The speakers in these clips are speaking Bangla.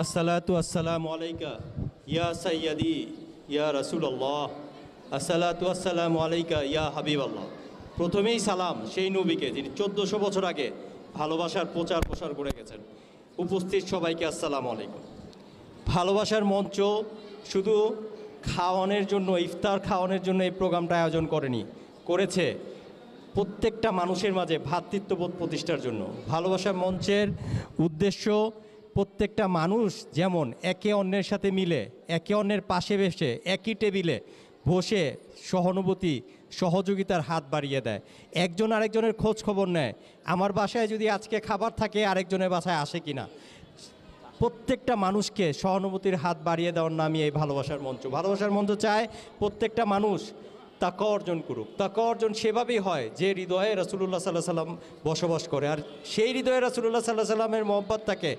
আসসালাতু আসসালামু আলাইকা ইয়া সাইয়্যিদি ইয়া রাসূলুল্লাহ। আসসালাতু আসসালামু আলাইকা ইয়া হাবিবাল্লাহ। প্রথমেই সালাম সেই নবীকে যিনি 1400 বছর আগে ভালোবাসার প্রচার করে গেছেন। উপস্থিত সবাইকে আসসালামু আলাইকুম। ভালোবাসার মঞ্চ শুধু খাওয়ানোর জন্য, ইফতার খাওয়ানোর জন্য এই প্রোগ্রামটা আয়োজন করেছে প্রত্যেকটা মানুষের মাঝে ভ্রাতৃত্ববোধ প্রতিষ্ঠার জন্য। ভালোবাসার মঞ্চের উদ্দেশ্য প্রত্যেকটা মানুষ যেমন একে অন্যের সাথে মিলে, একে অন্যের পাশে বসে, একই টেবিলে বসে সহানুভূতি, সহযোগিতার হাত বাড়িয়ে দেয়, একজন আরেকজনের খোঁজ খবর নেয়। আমার বাসায় যদি আজকে খাবার থাকে, আরেকজনের বাসায় আসে কিনা, প্রত্যেকটা মানুষকে সহানুভূতির হাত বাড়িয়ে দেওয়ার নামই এই ভালোবাসার মঞ্চ। ভালোবাসার মঞ্চ চায় প্রত্যেকটা মানুষ তাকওয়া অর্জন করুক। তাকওয়া অর্জন সেভাবেই হয় যে হৃদয়ে রাসূলুল্লাহ সাল্লাল্লাহু আলাইহি সাল্লাম বসবাস করে, আর সেই হৃদয়ে রাসূলুল্লাহ সাল্লাল্লাহু আলাইহি সাল্লামের মহব্বত থাকে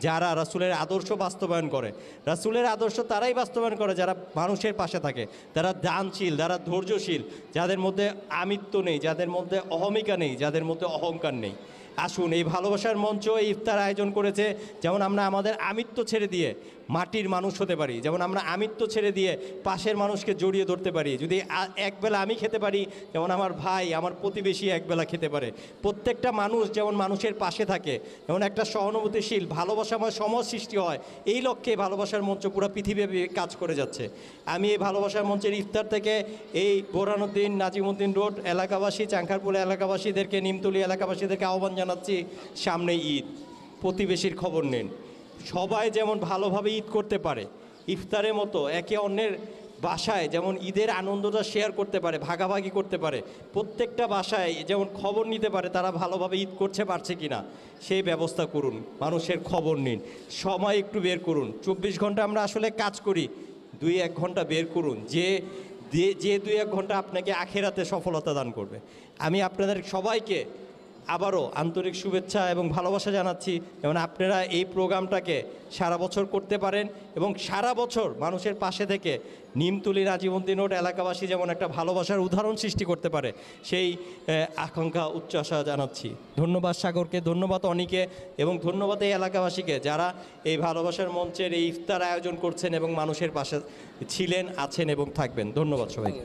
যারা রাসূলের আদর্শ বাস্তবায়ন করে। রাসূলের আদর্শ তারাই বাস্তবায়ন করে যারা মানুষের পাশে থাকে, যারা দানশীল, যারা ধৈর্যশীল, যাদের মধ্যে আমিত্ব নেই, যাদের মধ্যে অহমিকা নেই, যাদের মধ্যে অহংকার নেই। আসুন, এই ভালোবাসার মঞ্চ এই ইফতার আয়োজন করেছে যেমন আমরা আমাদের আমিত্ব ছেড়ে দিয়ে মাটির মানুষ হতে পারি, যেমন আমরা আমিত্ব ছেড়ে দিয়ে পাশের মানুষকে জড়িয়ে ধরতে পারি। যদি একবেলা আমি খেতে পারি, যেমন আমার ভাই, আমার প্রতিবেশী একবেলা খেতে পারে। প্রত্যেকটা মানুষ যেমন মানুষের পাশে থাকে, যেমন একটা সহানুভূতিশীল ভালোবাসাময় সমাজ সৃষ্টি হয়, এই লক্ষ্যে ভালোবাসার মঞ্চ পুরো পৃথিবীব্যাপী কাজ করে যাচ্ছে। আমি এই ভালোবাসার মঞ্চের ইফতার থেকে এই বোরহানুদ্দিন, নাজিমউদ্দিন রোড এলাকাবাসী, চাংখারপুর এলাকাবাসীদেরকে, নিমতলী এলাকাবাসীদেরকে আহ্বান জানাচ্ছি, সামনে ঈদ, প্রতিবেশীর খবর নেন। সবাই যেমন ভালোভাবে ঈদ করতে পারে, ইফতারের মতো একে অন্যের বাসায় যেমন ঈদের আনন্দটা শেয়ার করতে পারে, ভাগাভাগি করতে পারে, প্রত্যেকটা বাসায় যেমন খবর নিতে পারে তারা ভালোভাবে ঈদ করতে পারছে কি না, সেই ব্যবস্থা করুন। মানুষের খবর নিন, সময় একটু বের করুন। 24 ঘন্টা আমরা আসলে কাজ করি, 2-1 ঘন্টা বের করুন, যে 2-1 ঘন্টা আপনাকে আখিরাতে সফলতা দান করবে। আমি আপনাদের সবাইকে আবারও আন্তরিক শুভেচ্ছা এবং ভালোবাসা জানাচ্ছি, যেমন আপনারা এই প্রোগ্রামটাকে সারা বছর করতে পারেন এবং সারা বছর মানুষের পাশে থেকে নিমতলী, নাজিমউদ্দিন রোড এলাকাবাসী যেমন একটা ভালোবাসার উদাহরণ সৃষ্টি করতে পারে, সেই আকাঙ্ক্ষা, উচ্চ আশা জানাচ্ছি। ধন্যবাদ সাগরকে, ধন্যবাদ অনিকে, এবং ধন্যবাদ এই এলাকাবাসীকে যারা এই ভালোবাসার মঞ্চের এই ইফতার আয়োজন করছেন এবং মানুষের পাশে ছিলেন, আছেন এবং থাকবেন। ধন্যবাদ সবাইকে।